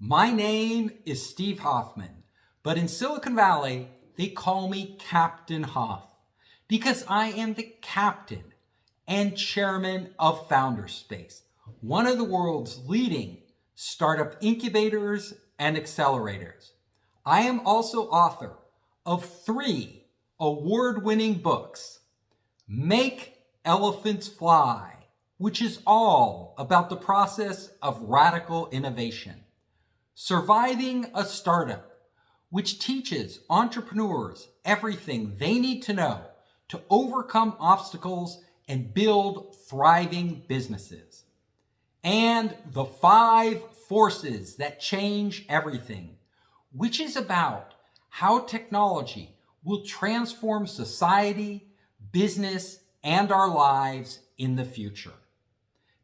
My name is Steve Hoffman, but in Silicon Valley, they call me Captain Hoff because I am the captain and chairman of Founderspace, one of the world's leading startup incubators and accelerators. I am also author of 3 award-winning books: Make Elephants Fly, which is all about the process of radical innovation; Surviving a Startup, which teaches entrepreneurs everything they need to know to overcome obstacles and build thriving businesses; and The 5 Forces That Change Everything, which is about how technology will transform society, business, and our lives in the future.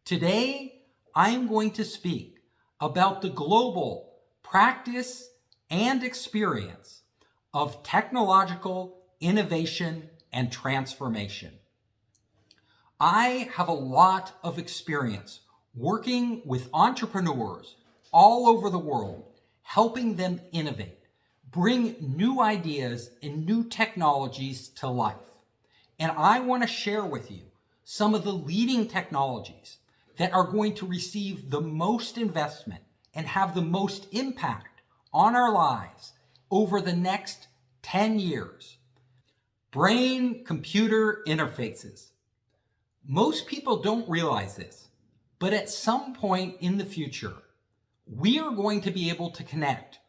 Today, I am going to speak about the global practice and experience of technological innovation and transformation. I have a lot of experience working with entrepreneurs all over the world, helping them innovate, bring new ideas and new technologies to life. And I want to share with you some of the leading technologies that are going to receive the most investment and have the most impact on our lives over the next 10 years. Brain-computer interfaces. Most people don't realize this, but at some point in the future, we are going to be able to connect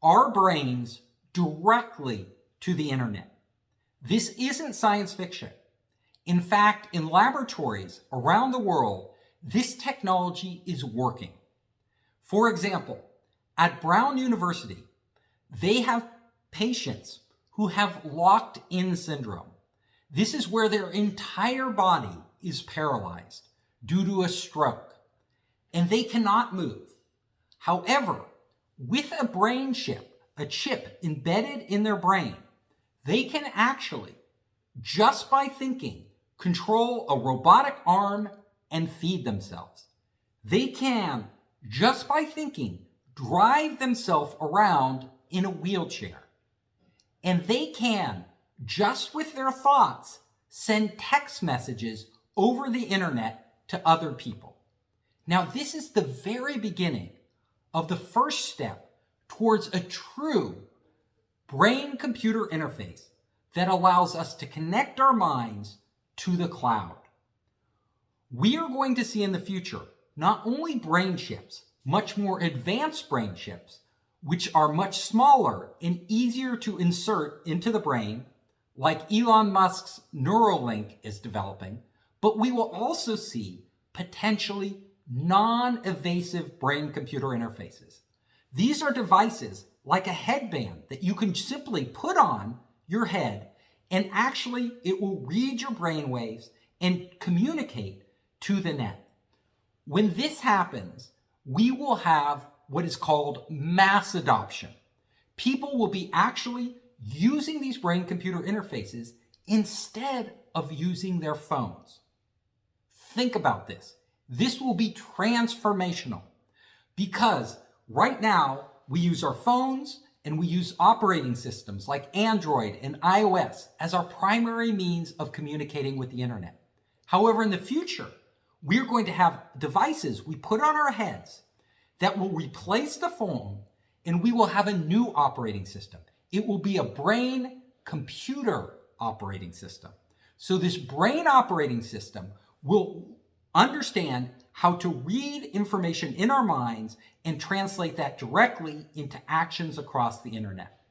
our brains directly to the internet. This isn't science fiction. In fact, in laboratories around the world, this technology is working. For example, at Brown University, they have patients who have locked-in syndrome. This is where their entire body is paralyzed due to a stroke, and they cannot move. However, with a brain chip, a chip embedded in their brain, they can actually, just by thinking, control a robotic arm and feed themselves. They can, just by thinking, drive themselves around in a wheelchair. And they can, just with their thoughts, send text messages over the internet to other people. Now, this is the very beginning of the first step towards a true brain-computer interface that allows us to connect our minds to the cloud. We are going to see in the future not only brain chips, much more advanced brain chips, which are much smaller and easier to insert into the brain, like Elon Musk's Neuralink is developing, but we will also see potentially non-invasive brain-computer interfaces. These are devices like a headband that you can simply put on your head, and actually it will read your brain waves and communicate to the net. When this happens, we will have what is called mass adoption. People will be actually using these brain-computer interfaces instead of using their phones. Think about this. This will be transformational because right now we use our phones and we use operating systems like Android and iOS as our primary means of communicating with the internet. However, in the future, we're going to have devices we put on our heads that will replace the phone, and we will have a new operating system. It will be a brain-computer operating system. So this brain operating system will understand how to read information in our minds and translate that directly into actions across the internet.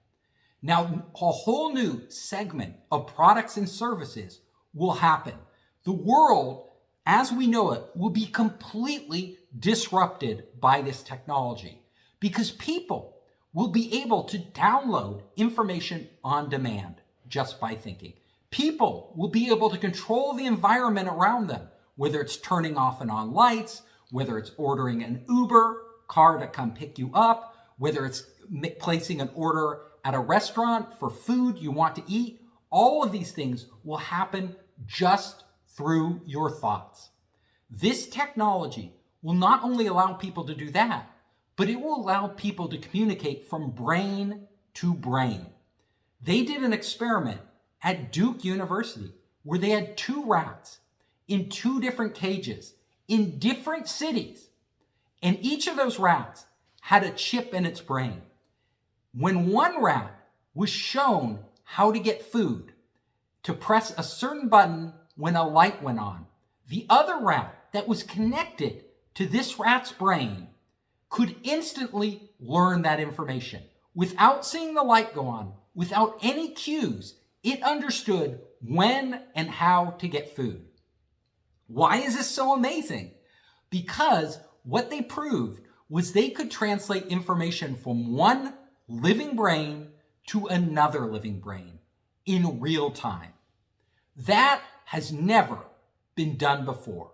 Now, a whole new segment of products and services will happen. The world, as we know it, will be completely disrupted by this technology because people will be able to download information on demand just by thinking. People will be able to control the environment around them, whether it's turning off and on lights, whether it's ordering an Uber car to come pick you up, whether it's placing an order at a restaurant for food you want to eat. All of these things will happen just through your thoughts. This technology will not only allow people to do that, but it will allow people to communicate from brain to brain. They did an experiment at Duke University where they had 2 rats in 2 different cages in different cities. And each of those rats had a chip in its brain. When one rat was shown how to get food, to press a certain button when a light went on, the other rat that was connected to this rat's brain could instantly learn that information. Without seeing the light go on, without any cues, it understood when and how to get food. Why is this so amazing? Because what they proved was they could translate information from one living brain to another living brain in real time. That has never been done before.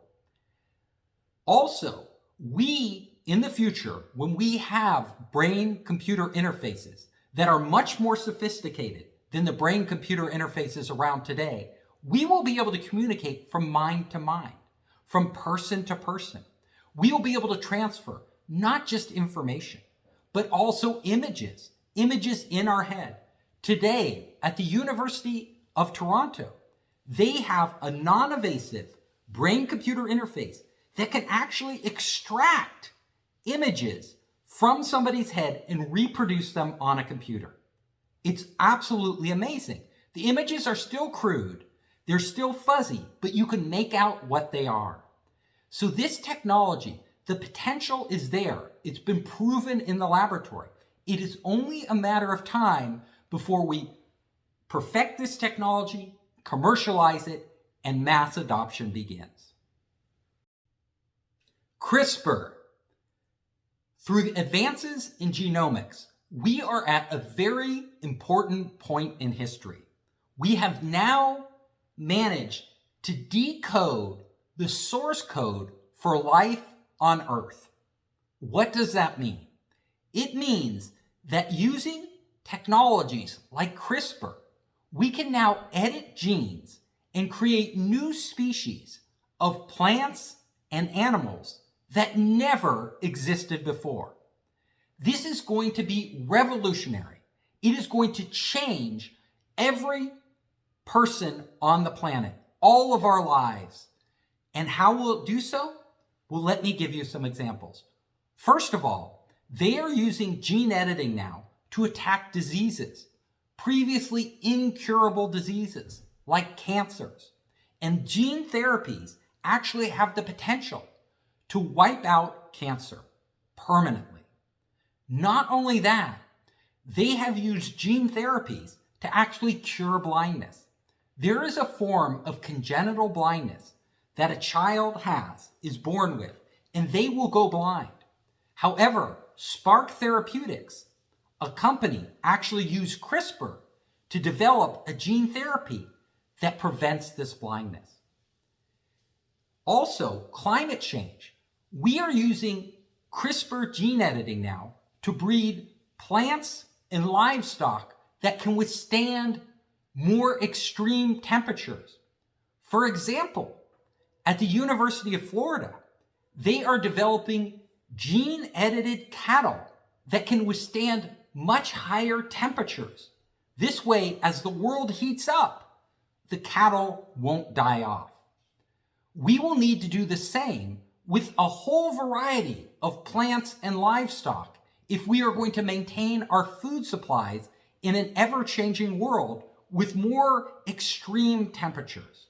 Also, we, in the future, when we have brain-computer interfaces that are much more sophisticated than the brain-computer interfaces around today, we will be able to communicate from mind to mind, from person to person. We will be able to transfer not just information, but also images in our head. Today, at the University of Toronto, they have a non-invasive brain-computer interface that can actually extract images from somebody's head and reproduce them on a computer. It's absolutely amazing. The images are still crude, they're still fuzzy, but you can make out what they are. So this technology, the potential is there. It's been proven in the laboratory. It is only a matter of time before we perfect this technology, commercialize it, and mass adoption begins. CRISPR. Through the advances in genomics, we are at a very important point in history. We have now managed to decode the source code for life on Earth. What does that mean? It means that using technologies like CRISPR, we can now edit genes and create new species of plants and animals that never existed before. This is going to be revolutionary. It is going to change every person on the planet, all of our lives. And how will it do so? Well, let me give you some examples. First of all, they are using gene editing now to attack diseases, previously incurable diseases like cancers. And gene therapies actually have the potential to wipe out cancer permanently. Not only that, they have used gene therapies to actually cure blindness. There is a form of congenital blindness that a child is born with, and they will go blind. However, Spark Therapeutics, a company, actually used CRISPR to develop a gene therapy that prevents this blindness. Also, climate change. We are using CRISPR gene editing now to breed plants and livestock that can withstand more extreme temperatures. For example, at the University of Florida, they are developing gene-edited cattle that can withstand much higher temperatures. This way, as the world heats up, the cattle won't die off. We will need to do the same with a whole variety of plants and livestock if we are going to maintain our food supplies in an ever-changing world with more extreme temperatures.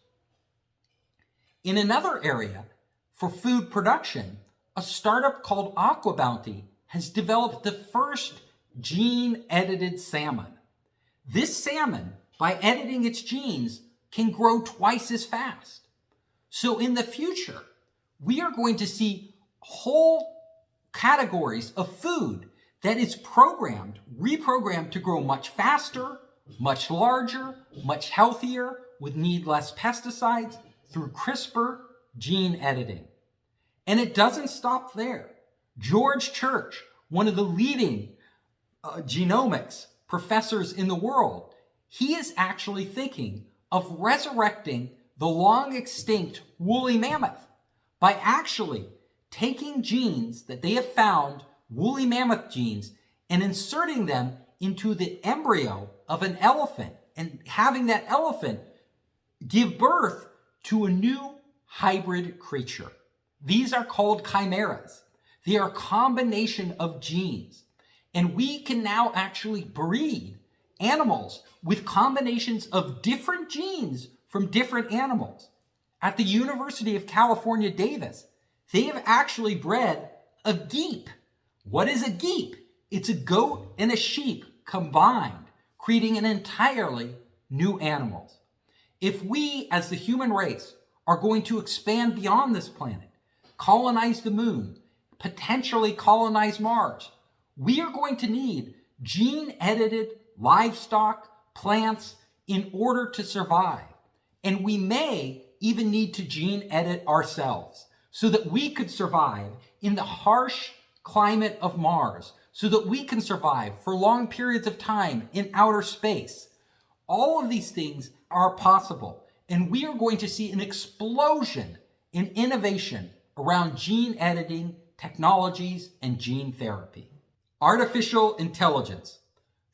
In another area, for food production, a startup called AquaBounty has developed the first gene-edited salmon. This salmon, by editing its genes, can grow twice as fast. So in the future, we are going to see whole categories of food that is reprogrammed to grow much faster, much larger, much healthier, with need less pesticides through CRISPR gene editing. And it doesn't stop there. George Church, one of the leading genomics professors in the world, he is actually thinking of resurrecting the long extinct woolly mammoth by actually taking genes that they have found woolly mammoth genes and inserting them into the embryo of an elephant and having that elephant give birth to a new hybrid creature. These are called chimeras. They are a combination of genes. And we can now actually breed animals with combinations of different genes from different animals. At the University of California, Davis, they have actually bred a geep. What is a geep? It's a goat and a sheep combined, creating an entirely new animal. If we, as the human race, are going to expand beyond this planet, colonize the moon, potentially colonize Mars, we are going to need gene-edited livestock, plants, in order to survive. And we may even need to gene-edit ourselves so that we could survive in the harsh climate of Mars, so that we can survive for long periods of time in outer space. All of these things are possible, and we are going to see an explosion in innovation around gene editing, technologies, and gene therapy. Artificial intelligence.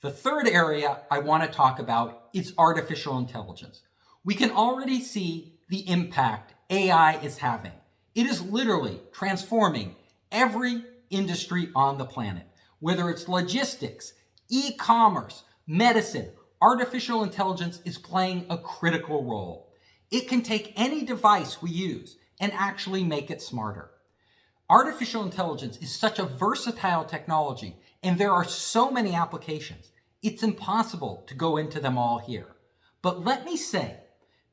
The third area I want to talk about is artificial intelligence. We can already see the impact AI is having. It is literally transforming every industry on the planet. Whether it's logistics, e-commerce, medicine, artificial intelligence is playing a critical role. It can take any device we use and actually make it smarter. Artificial intelligence is such a versatile technology, and there are so many applications. It's impossible to go into them all here. But let me say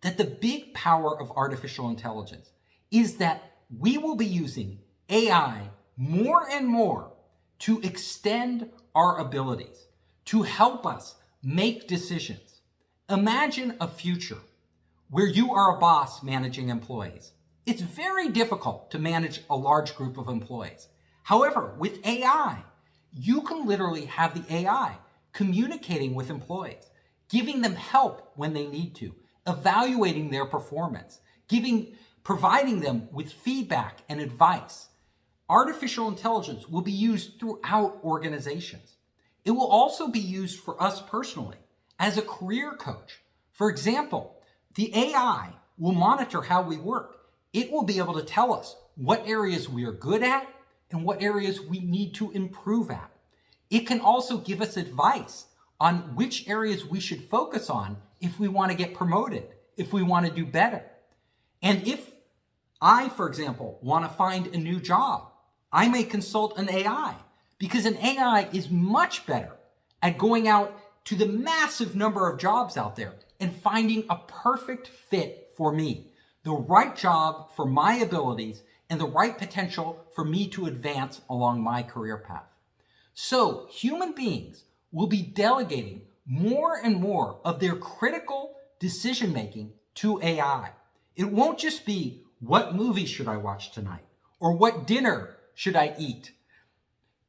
that the big power of artificial intelligence is that we will be using AI more and more to extend our abilities, to help us make decisions. Imagine a future where you are a boss managing employees. It's very difficult to manage a large group of employees. However, with AI, you can literally have the AI communicating with employees, giving them help when they need to, evaluating their performance, providing them with feedback and advice. Artificial intelligence will be used throughout organizations. It will also be used for us personally as a career coach. For example, the AI will monitor how we work. It will be able to tell us what areas we are good at and what areas we need to improve at. It can also give us advice on which areas we should focus on if we want to get promoted, if we want to do better. And if I, for example, want to find a new job, I may consult an AI because an AI is much better at going out to the massive number of jobs out there and finding a perfect fit for me, the right job for my abilities and the right potential for me to advance along my career path. So human beings will be delegating more and more of their critical decision making to AI. It won't just be what movie should I watch tonight or what dinner should I eat.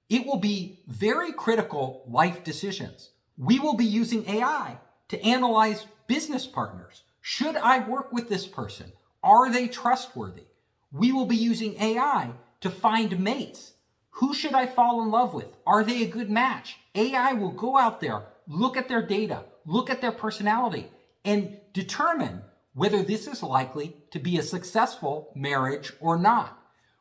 It will be very critical life decisions. We will be using AI to analyze business partners. Should I work with this person? Are they trustworthy? We will be using AI to find mates. Who should I fall in love with? Are they a good match? AI will go out there, look at their data, look at their personality, and determine whether this is likely to be a successful marriage or not.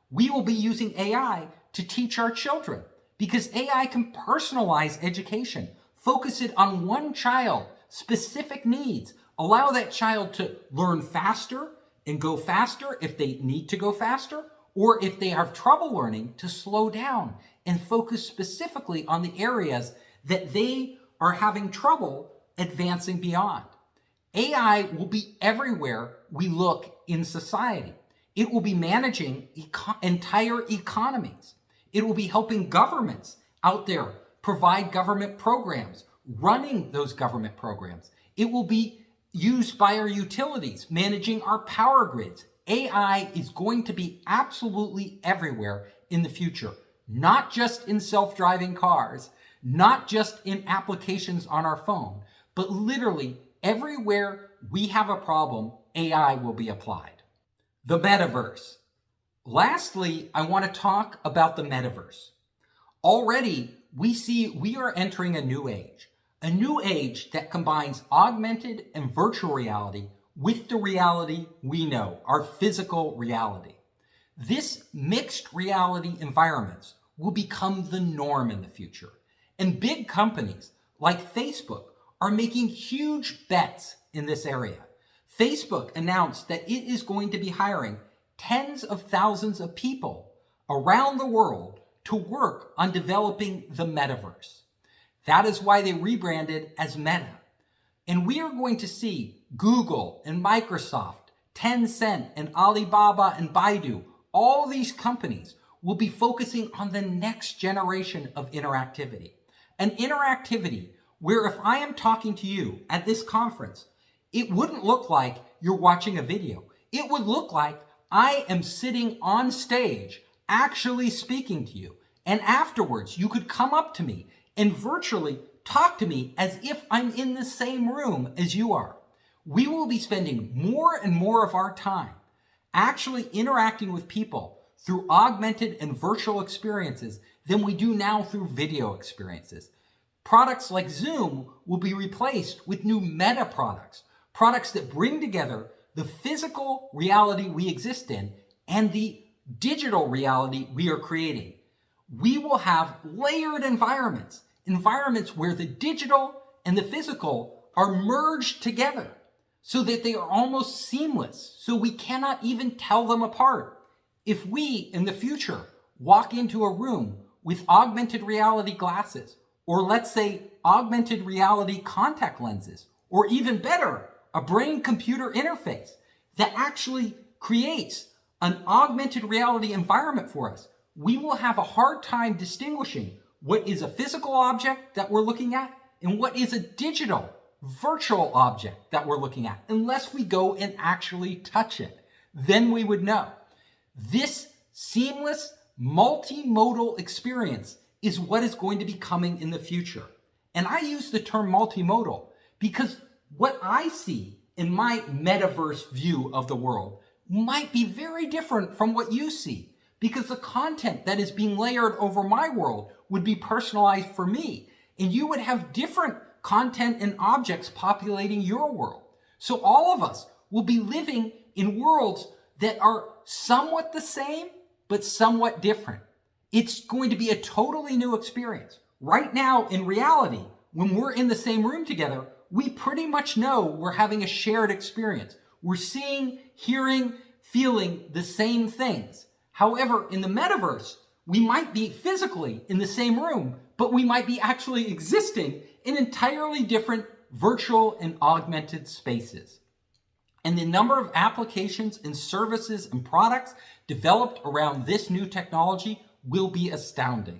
We will be using AI to teach our children because AI can personalize education, focus it on one child, specific needs, allow that child to learn faster and go faster if they need to go faster, or if they have trouble learning, to slow down and focus specifically on the areas that they are having trouble advancing beyond. AI will be everywhere we look in society. It will be managing entire economies. It will be helping governments out there provide government programs, running those government programs. It will be used by our utilities, managing our power grids. AI is going to be absolutely everywhere in the future, not just in self-driving cars, not just in applications on our phone, but literally everywhere we have a problem, AI will be applied. The Metaverse. Lastly, I want to talk about the Metaverse. Already, we are entering a new age that combines augmented and virtual reality with the reality we know, our physical reality. This mixed reality environments will become the norm in the future. And big companies like Facebook are making huge bets in this area. Facebook announced that it is going to be hiring tens of thousands of people around the world to work on developing the Metaverse. That is why they rebranded as Meta. And we are going to see Google and Microsoft, Tencent and Alibaba and Baidu, all these companies will be focusing on the next generation of interactivity. An interactivity where if I am talking to you at this conference, it wouldn't look like you're watching a video. It would look like I am sitting on stage actually speaking to you. And afterwards, you could come up to me and virtually talk to me as if I'm in the same room as you are. We will be spending more and more of our time actually interacting with people through augmented and virtual experiences than we do now through video experiences. Products like Zoom will be replaced with new meta products that bring together the physical reality we exist in and the digital reality we are creating. We will have layered environments where the digital and the physical are merged together so that they are almost seamless, so we cannot even tell them apart. If we, in the future, walk into a room with augmented reality glasses, or let's say augmented reality contact lenses, or even better, a brain-computer interface that actually creates an augmented reality environment for us, we will have a hard time distinguishing what is a physical object that we're looking at and what is a digital, virtual object that we're looking at, unless we go and actually touch it. Then we would know. This seamless, multimodal experience is what is going to be coming in the future. And I use the term multimodal because what I see in my metaverse view of the world might be very different from what you see, because the content that is being layered over my world would be personalized for me, and you would have different content and objects populating your world. So all of us will be living in worlds that are somewhat the same, but somewhat different. It's going to be a totally new experience. Right now, in reality, when we're in the same room together, we pretty much know we're having a shared experience. We're seeing, hearing, feeling the same things. However, in the metaverse, we might be physically in the same room, but we might be actually existing in entirely different virtual and augmented spaces. And the number of applications and services and products developed around this new technology will be astounding.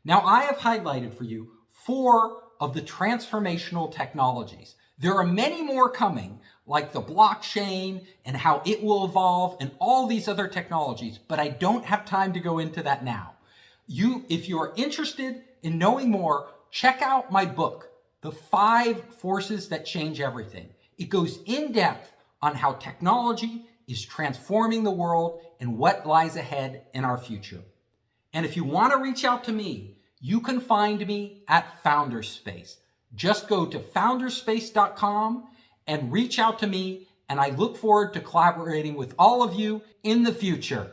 Now, I have highlighted for you 4 of the transformational technologies. There are many more coming, like the blockchain and how it will evolve and all these other technologies, but I don't have time to go into that now. If you are interested in knowing more, check out my book, The 5 Forces That Change Everything. It goes in depth on how technology is transforming the world and what lies ahead in our future. And if you want to reach out to me, you can find me at Founderspace. Just go to founderspace.com and reach out to me, and I look forward to collaborating with all of you in the future.